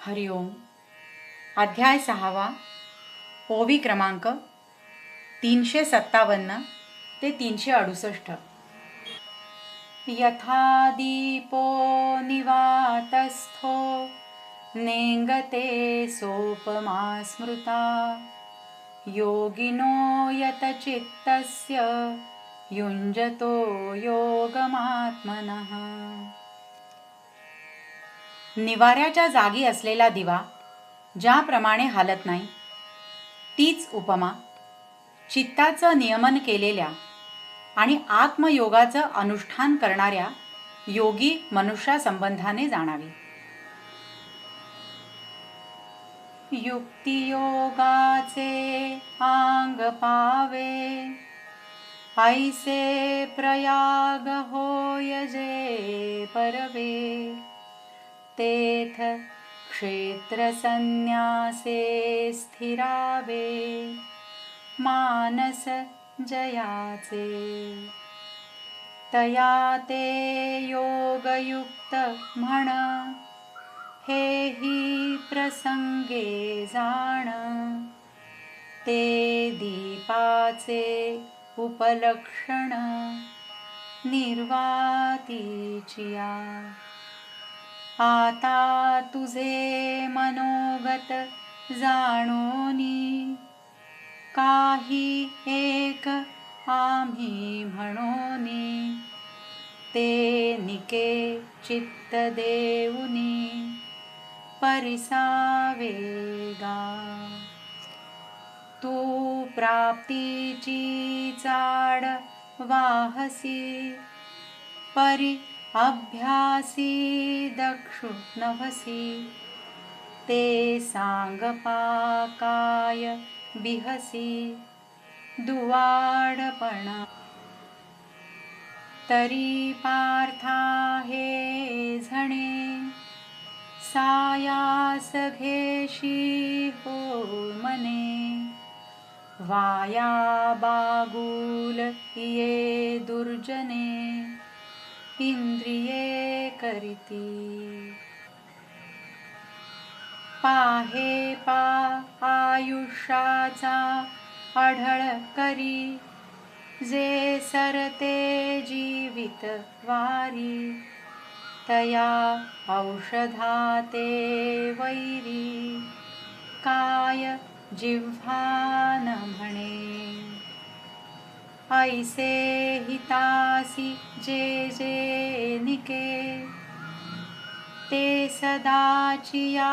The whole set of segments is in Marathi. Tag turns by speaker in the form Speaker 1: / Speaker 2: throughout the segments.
Speaker 1: हरिओम. अध्याय 6. ओवी क्रमांक 357 ते 368. यथा दीपो निवातस्थो नेंगते सोपमा स्मृता योगिनो यतचित्तस्य युञ्जतो योगमात्मनः. निवाऱ्याच्या जागी असलेला दिवा ज्याप्रमाणे हालत नाही, तीच उपमा चित्ताचं नियमन केलेल्या आणि आत्मयोगाचं अनुष्ठान करणाऱ्या योगी मनुष्यासंबंधाने जाणावी. युक्तियोगाचे आंग पावे ऐसे प्रयाग होय जे परवे तेथ क्षेत्र संन्यासे स्थिरावे मानस जयाचे तया ते योगयुक्त म्हण हेही प्रसंगे जाण ते दीपाचे उपलक्षण निर्वातीचिया. आता तुझे मनोगत जाणोनी काही एक आम्ही म्हणोनी ते निके चित्त देऊनी परिसावेगा. तू प्राप्तीची चाड वाहसी परी अभ्यासी दक्षु नभसी ते सांगपा काय बिहसी दुवाडपणा. तरी पार्था हे झणे सायास घेशी हो मने वाया बागुल ये दुर्जने इंद्रिये करीती. पाहे पा आयुष्याचा आढळ करी जे सरते जीवित वारी तया औषधाते वैरी काय जिव्हान म्हणे. ऐसे हितासी जे जे निके ते सदाचिया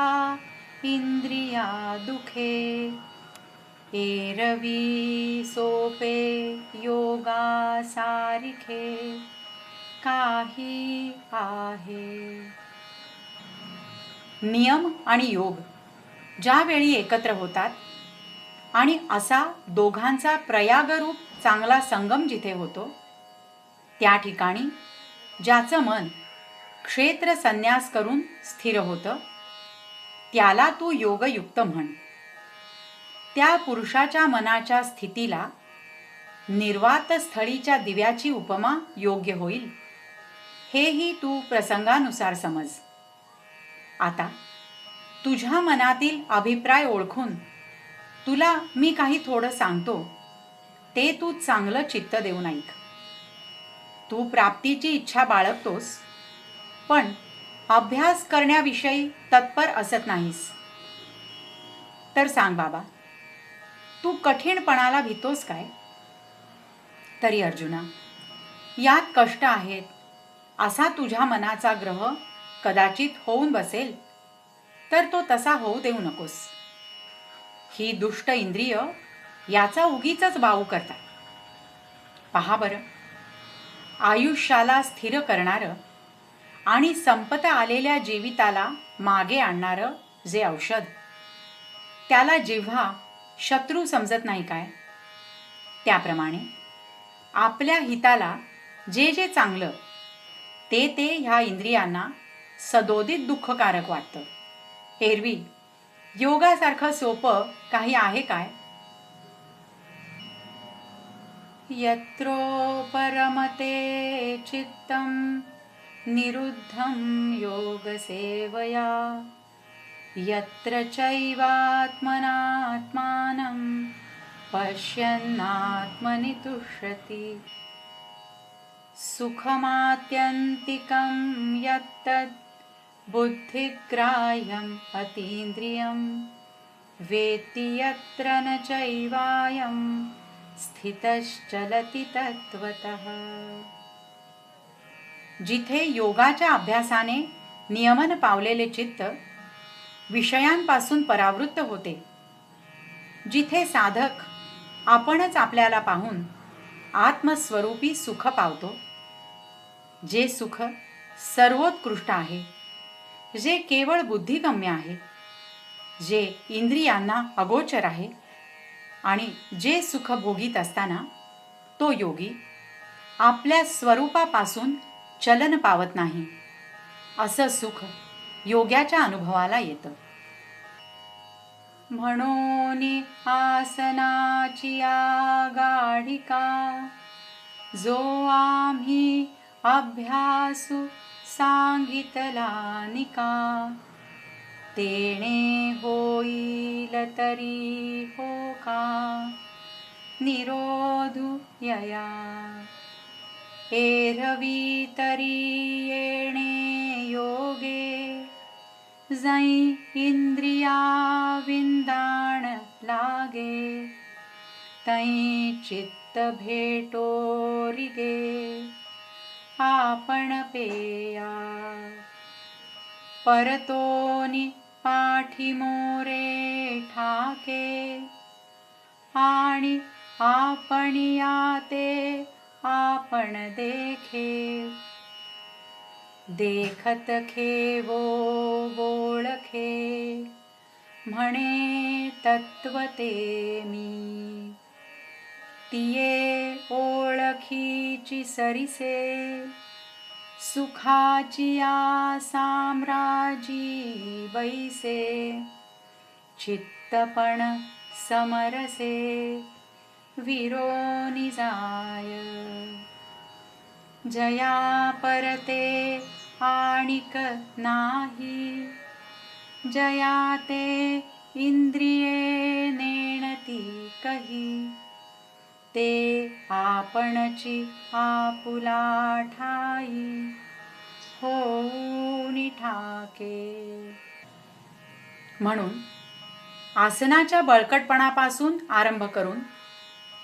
Speaker 1: इंद्रिया दुखे एरवी सोपे योगा सारिखे काही आहे. नियम आणि योग ज्यावेळी एकत्र होतात आणि असा दोघांचा प्रयागरूप चांगला संगम जिथे होतो त्या ठिकाणी ज्याचं मन क्षेत्र संन्यास करून स्थिर होतं त्याला तू योगयुक्त म्हण. त्या पुरुषाच्या मनाच्या स्थितीला निर्वात स्थळीच्या दिव्याची उपमा योग्य होईल हेही तू प्रसंगानुसार समज. आता तुझ्या मनातील अभिप्राय ओळखून तुला मी काही थोडं सांगतो ते तू चांगलं चित्त देऊन ऐक. तू प्राप्तीची इच्छा बाळगतोस पण अभ्यास करण्याविषयी तत्पर असत नाहीस. तर सांग बाबा, तू कठीणपणाला भीतोस काय? तरी अर्जुना, यात कष्ट आहेत असा तुझ्या मनाचा ग्रह कदाचित होऊन बसेल तर तो तसा होऊ देऊ नकोस. ही दुष्ट इंद्रिय याचा उगीचच बाऊ करतात. पहा बरं, आयुष्याला स्थिर करणारं आणि संपत आलेल्या जीविताला मागे आणणारं जे औषध त्याला जिव्हा शत्रू समजत नाही काय, त्याप्रमाणे आपल्या हिताला जे जे चांगलं ते ते ह्या इंद्रियांना सदोदित दुःखकारक वाटतं. एरवी योगासारखं सोपं काही आहे काय? यत्रो परमते चित्तं निरुद्धं योगसेवया यत्र चैवात्मनात्मानं पश्यन्नात्मनि तुष्यति। सुखमात्यन्तिकं यत्तद् बुद्धिग्राह्यम् अतीन्द्रियं वेत्ति यत्र न चैवायं स्थितश्चलति तत्त्वतः। जिथे योगाच्या अभ्यासाने नियमन पावलेले चित्त विषयांपासून परावृत्त होते, जिथे साधक आपणच आपल्याला पाहून आत्मस्वरूपी सुख पावतो, जे सुख सर्वोत्कृष्ट आहे, जे केवळ बुद्धिगम्य आहे, जे इंद्रियांना अगोचर आहे आणि जे सुख भोगीत असताना तो योगी आपल्या स्वरूपापासून चलन पावत नाही, असं सुख योग्याच्या अनुभवाला येतं. म्हणून आसनाची आगाढिका जो आम्ही अभ्यासू सांगितला निका, तेणे होईल तरी हो का निरोधू यया. एरवी तरी येणे योगे जै इंद्रिया विंदाण लागे, तै चित्त भेटो रिगे आपण पेया. परतोनी पाठी मोरे ठाके आणि आपणिया ते आपण देखे. देखत खेवो ओळखे म्हणे तत्वते मी. तिये ओळखीची सरिसे सुखाची या साम्राजी बैसे. चित्तपण समरसे विरोनी जाय. जया परते आणिक नाही, जया ते इंद्रिये नेणती कही. ते आपणची आपुला ठाई होऊनी ठाके. म्हणून आसनाच्या बळकटपणापासून आरंभ करून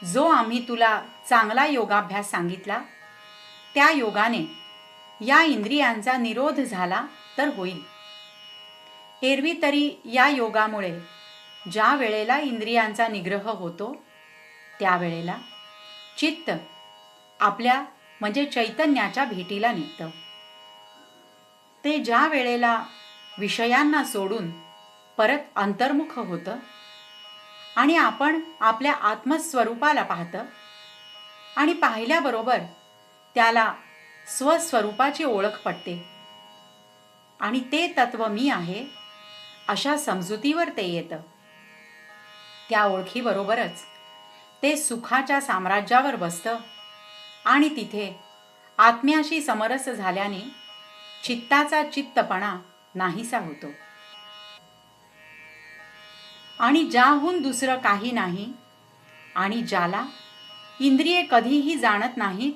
Speaker 1: जो आम्ही तुला चांगला योगाभ्यास सांगितला, त्या योगाने या इंद्रियांचा निरोध झाला तर होईल. एरवी तरी या योगामुळे ज्या वेळेला इंद्रियांचा निग्रह होतो, त्यावेळेला चित्त आपल्या म्हणजे चैतन्याच्या भेटीला निघतं. ते ज्या वेळेला विषयांना सोडून परत अंतर्मुख होतं आणि आपण आपल्या आत्मस्वरूपाला पाहतं आणि पाहिल्याबरोबर त्याला स्वस्वरूपाची ओळख पटते आणि ते तत्व मी आहे अशा समजुतीवर ते येतं. त्या ओळखीबरोबरच ते सुखाच्या साम्राज्यावर बसतं आणि तिथे आत्म्याशी समरस झाल्याने चित्ताचा चित्तपणा नाहीसा होतो आणि ज्याहून दुसरं काही नाही आणि ज्याला इंद्रिये कधीही जाणत नाहीत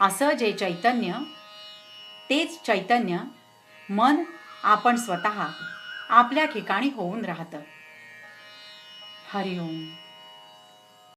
Speaker 1: असं जे चैतन्य, तेच चैतन्य मन आपण स्वतः आपल्या ठिकाणी होऊन राहतं. हरिओम.